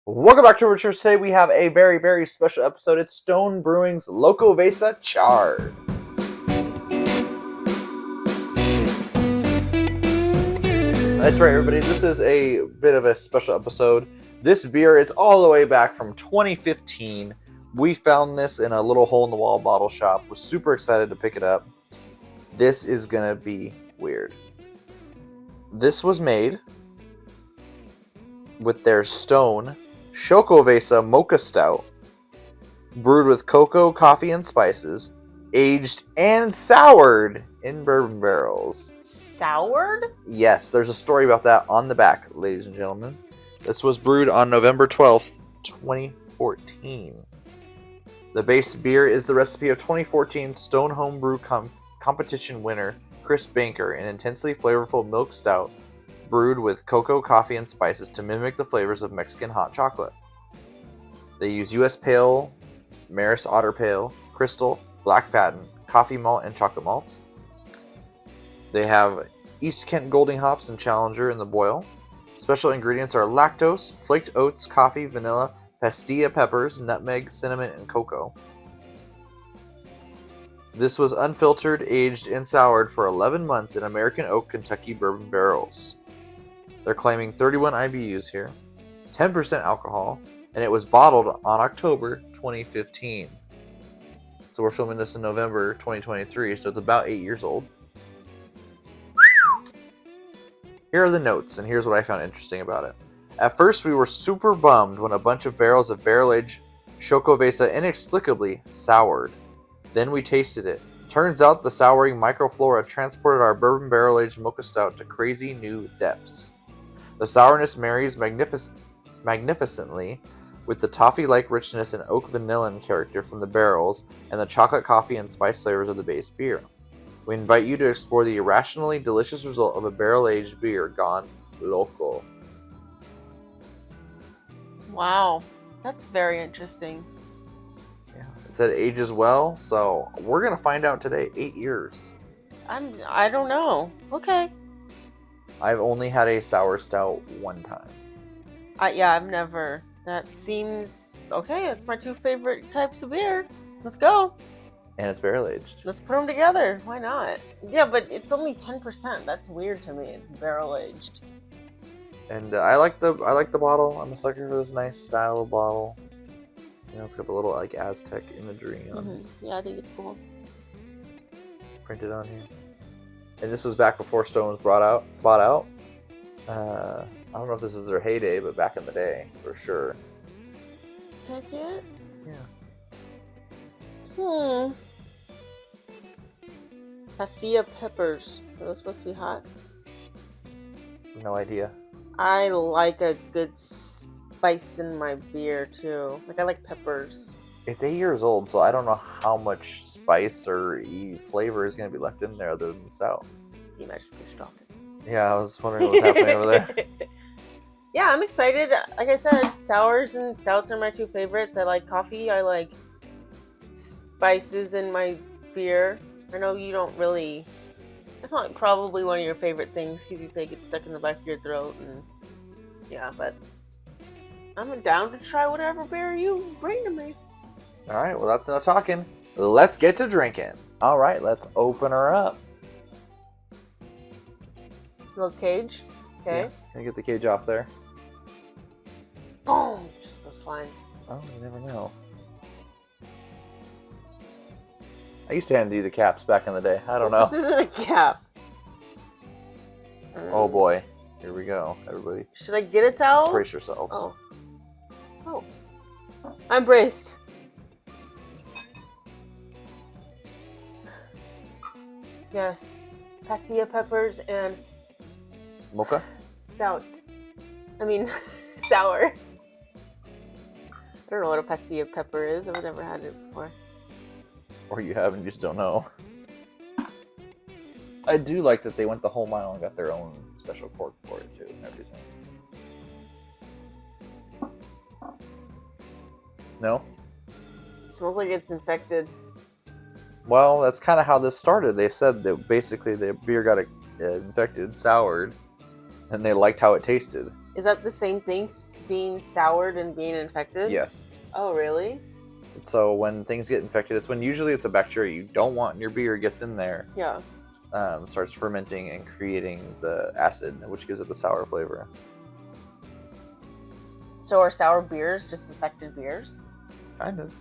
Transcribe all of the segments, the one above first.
Welcome back to our church. Today we have a very, very special episode. It's Stone Brewing's Locoveza Charred. That's right, everybody. This is a bit of a special episode. This beer is all the way back from 2015. We found this in a little hole-in-the-wall bottle shop. Was super excited to pick it up. This is going to be weird. This was made with their Stone Locoveza Mocha Stout, brewed with cocoa, coffee, and spices, aged and soured in bourbon barrels. Soured? Yes, there's a story about that on the back, ladies and gentlemen. This was brewed on November 12th, 2014. The base beer is the recipe of 2014 Stone Homebrew Competition winner Chris Banker, an intensely flavorful milk stout brewed with cocoa, coffee, and spices to mimic the flavors of Mexican hot chocolate. They use U.S. Pale, Maris Otter Pale, Crystal, Black Patent, coffee malt, and chocolate malts. They have East Kent Golding hops and Challenger in the boil. Special ingredients are lactose, flaked oats, coffee, vanilla, pastilla peppers, nutmeg, cinnamon, and cocoa. This was unfiltered, aged, and soured for 11 months in American Oak, Kentucky bourbon barrels. They're claiming 31 IBUs here, 10% alcohol, and it was bottled on October 2015. So we're filming this in November 2023, so it's about 8 years old. Here are the notes, and here's what I found interesting about it. At first, we were super bummed when a bunch of barrels of barrel-aged Locoveza inexplicably soured. Then we tasted it. Turns out the souring microflora transported our bourbon barrel-aged mocha stout to crazy new depths. The sourness marries magnificently with the toffee-like richness and oak vanillin character from the barrels and the chocolate, coffee, and spice flavors of the base beer. We invite you to explore the irrationally delicious result of a barrel-aged beer gone loco. Wow, that's very interesting. Yeah, it said ages well, so we're gonna find out today. 8 years. I don't know. Okay. I've only had a sour stout one time. I've never. That seems okay. It's my two favorite types of beer. Let's go. And it's barrel aged. Let's put them together. Why not? Yeah, but it's only 10%. That's weird to me. It's barrel aged. And I like the bottle. I'm a sucker for this nice style of bottle. You know, it's got the little like Aztec imagery on Yeah, I think it's cool. printed on here. And this was back before Stone was bought out. I don't know if this is their heyday, but back in the day, for sure. Can I see it? Yeah. Pastilla peppers. Are those supposed to be hot? No idea. I like a good spice in my beer too. Like I like peppers. It's 8 years old, so I don't know how much spice or flavor is going to be left in there other than the stout. Can you imagine if we dropped it? Yeah, I was wondering what was happening over there. Yeah, I'm excited. Like I said, sours and stouts are my two favorites. I like coffee. I like spices in my beer. I know you don't really... That's not probably one of your favorite things because you say it gets stuck in the back of your throat. And yeah, but I'm down to try whatever beer you bring to me. All right, well, that's enough talking. Let's get to drinking. All right, let's open her up. Little cage. Okay. Yeah, can I get the cage off there? Boom! Just goes flying. Oh, you never know. I used to hand you the caps back in the day. I don't know. This isn't a cap. Oh boy. Here we go, everybody. Should I get a towel? Brace yourselves. Oh. I'm braced. Yes. Pastilla peppers and Mocha? stouts. I mean, sour. I don't know what a pastilla pepper is. I've never had it before. Or you have and you just don't know. I do like that they went the whole mile and got their own special cork for it too and everything. No? It smells like it's infected. Well, that's kind of how this started. They said that basically the beer got infected, soured, and they liked how it tasted. Is that the same thing, being soured and being infected? Yes. Oh, really? So when things get infected, it's when usually it's a bacteria you don't want in your beer gets in there. Yeah. Starts fermenting and creating the acid, which gives it the sour flavor. So are sour beers just infected beers? Kind of.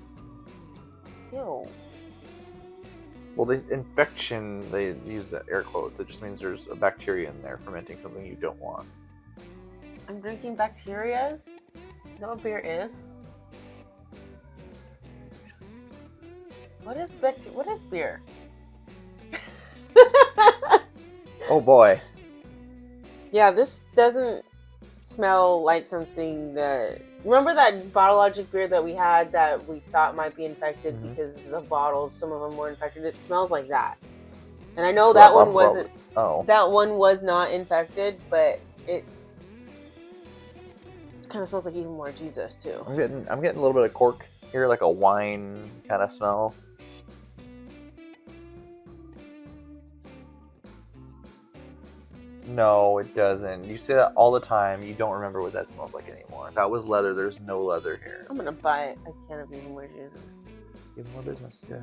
Ew. Well, the infection, they use the air quotes. It just means there's a bacteria in there fermenting something you don't want. I'm drinking bacterias? Is that what beer is? What is beer? Oh boy. Yeah, this doesn't smell like something that... Remember that Bottlelogic beer that we had that we thought might be infected Mhm. because the bottles, some of them were infected? It smells like that. And I know So that one wasn't... Oh. That one was not infected, but it kind of smells like even more Jesus too. I'm getting a little bit of cork here, like a wine kind of smell. No, it doesn't. You say that all the time. You don't remember what that smells like anymore. If that was leather, there's no leather here. I'm gonna buy a can of even more Jesus. Even more business, yeah.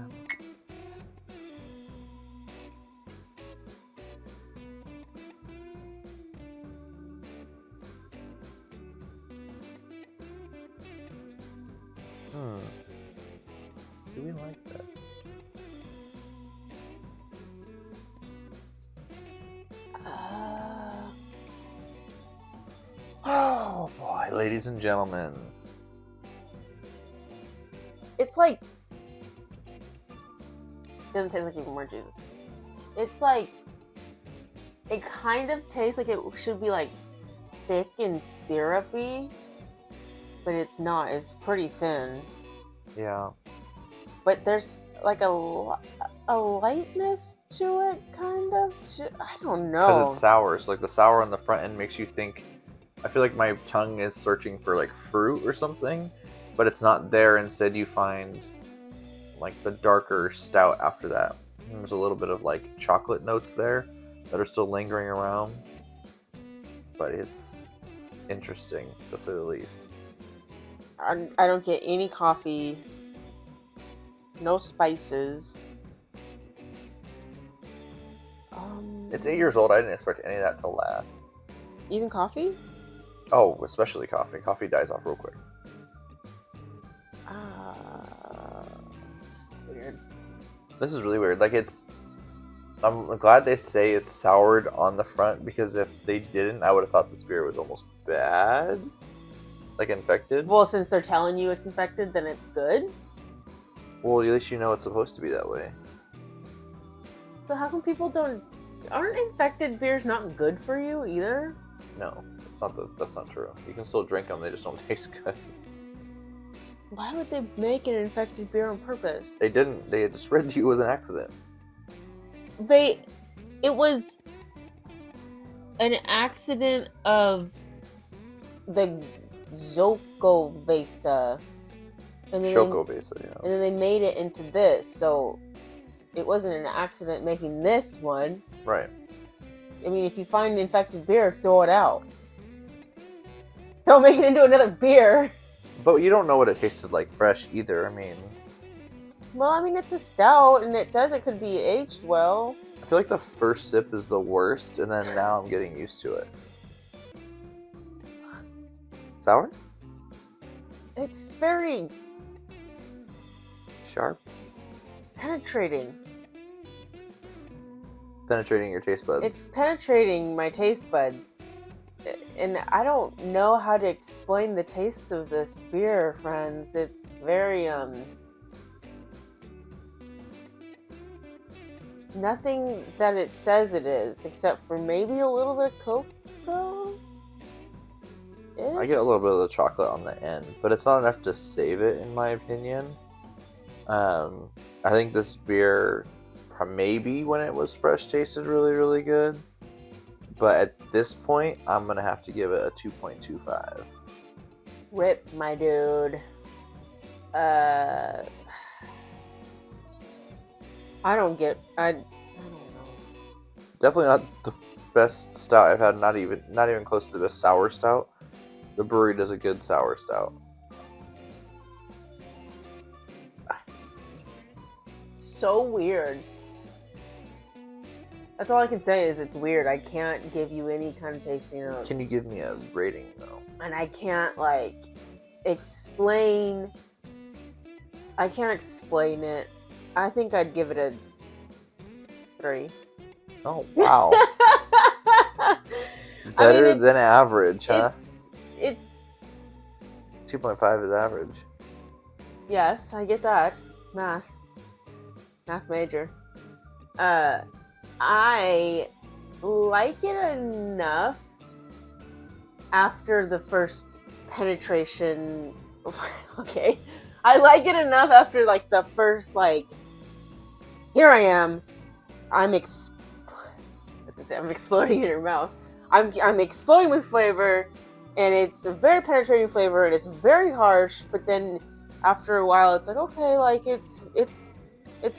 Do we like this? Oh boy, ladies and gentlemen. It's like... Doesn't taste like even more Jesus. It's like... It kind of tastes like it should be like thick and syrupy, but it's not. It's pretty thin. Yeah. But there's like a lightness to it, kind of. I don't know. Because it's sour. So like the sour on the front end makes you think... I feel like my tongue is searching for like fruit or something, but it's not there. Instead, you find like the darker stout after that. And there's a little bit of like chocolate notes there that are still lingering around, but it's interesting to say the least. I don't get any coffee, no spices. It's 8 years old. I didn't expect any of that to last. Even coffee? Oh, especially coffee. Coffee dies off real quick. This is weird. This is really weird. Like I'm glad they say it's soured on the front, because if they didn't, I would have thought this beer was almost bad. Like infected. Well, since they're telling you it's infected, then it's good? Well, at least you know it's supposed to be that way. So how come people don't... Aren't infected beers not good for you either? No, that's not true. You can still drink them, they just don't taste good. Why would they make an infected beer on purpose? They didn't. They just read to you as an accident. It was an accident of the Locoveza. Locoveza, yeah. And then they made it into this, so it wasn't an accident making this one. Right. I mean, if you find infected beer, throw it out. Don't make it into another beer. But you don't know what it tasted like fresh either. I mean... Well, I mean, it's a stout, and it says it could be aged well. I feel like the first sip is the worst, and then now I'm getting used to it. Sour? It's very... Sharp? penetrating. Penetrating your taste buds. It's penetrating my taste buds. And I don't know how to explain the taste of this beer, friends. It's very, nothing that it says it is, except for maybe a little bit of cocoa. I get a little bit of the chocolate on the end, but it's not enough to save it, in my opinion. I think this beer, maybe when it was fresh, tasted really, really good. But at this point, I'm going to have to give it a 2.25. Rip, my dude. I don't know. Definitely not the best stout I've had. Not even close to the best sour stout. The brewery does a good sour stout. So weird. That's all I can say is it's weird. I can't give you any kind of tasting notes. Can you give me a rating though? And I can't like explain. I can't explain it. I think I'd give it a 3. Oh wow. Better than average, huh? It's 2.5 is average. yes, I get that. Math major. I like it enough after the first penetration. Okay. I like it enough after like the first like here I am. I'm exploding in your mouth. I'm exploding with flavor, and it's a very penetrating flavor, and it's very harsh. But then after a while, it's like okay, like it's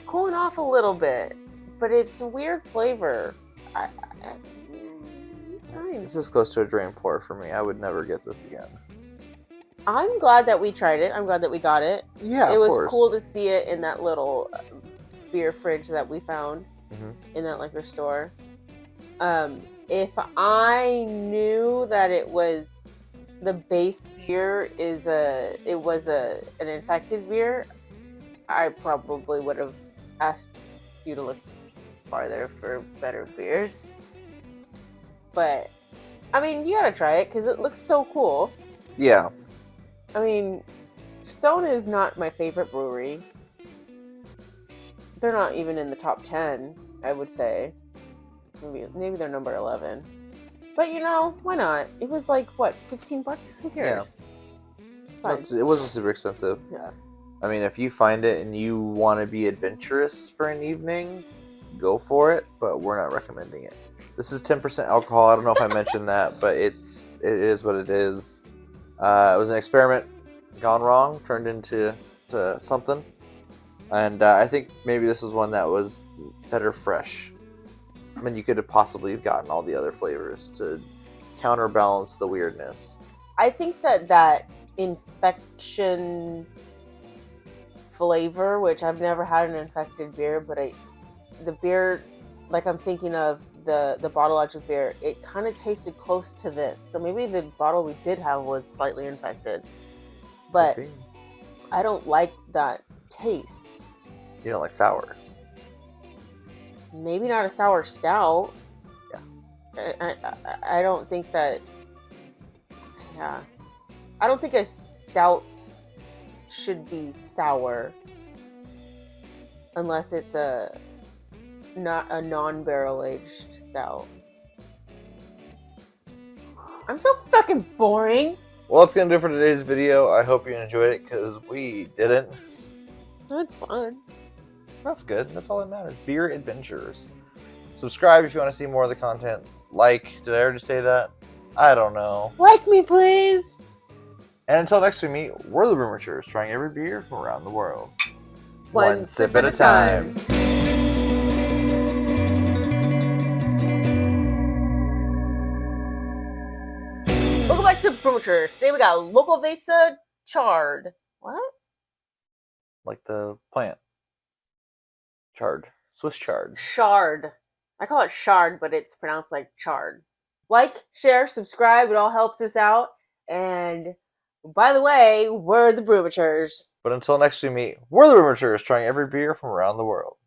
cooling off a little bit, but it's a weird flavor. It's fine. This is close to a drain pour for me. I would never get this again. I'm glad that we tried it. I'm glad that we got it. Yeah, it was of course. cool to see it in that little beer fridge that we found in that liquor store. If I knew that it was the base beer was an infected beer, I probably would have asked you to look farther for better beers. But I mean, you gotta try it because it looks so cool. Yeah. I mean, Stone is not my favorite brewery. They're not even in the top 10, I would say. Maybe they're number 11. But you know, why not? It was like, what, $15? Who cares? Yeah. It's fine. It wasn't super expensive. Yeah. I mean, if you find it and you want to be adventurous for an evening, go for it, but we're not recommending it. This is 10% alcohol. I don't know if I mentioned that, but it is what it is. It was an experiment gone wrong, turned into something. And I think maybe this is one that was better fresh. I mean, you could have possibly gotten all the other flavors to counterbalance the weirdness. I think that infection flavor, which I've never had an infected beer, but the beer, like I'm thinking of the bottle logic beer, it kind of tasted close to this. So maybe the bottle we did have was slightly infected. But Okay. I don't like that taste. You don't like sour. Maybe not a sour stout. Yeah. I don't think that. Yeah. I don't think a stout should be sour unless it's not a non-barrel aged stout. I'm so fucking boring. Well, that's going to do it for today's video. I hope you enjoyed it, because we didn't. That's fun. That's good. That's all that matters. Beer adventures. Subscribe if you want to see more of the content. Like, did I already say that? I don't know. Like me, please. And until next we meet, we're the Brewmatures, trying every beer from around the world. One sip at a time. Welcome back to Brewing. Today we got Locoveza Charred. What? Like the plant. Charred. Swiss chard. Shard. I call it shard, but it's pronounced like charred. Like, share, subscribe. It all helps us out. And by the way, we're the Brewmatures. But until next we meet, we're the Brewmatures, trying every beer from around the world.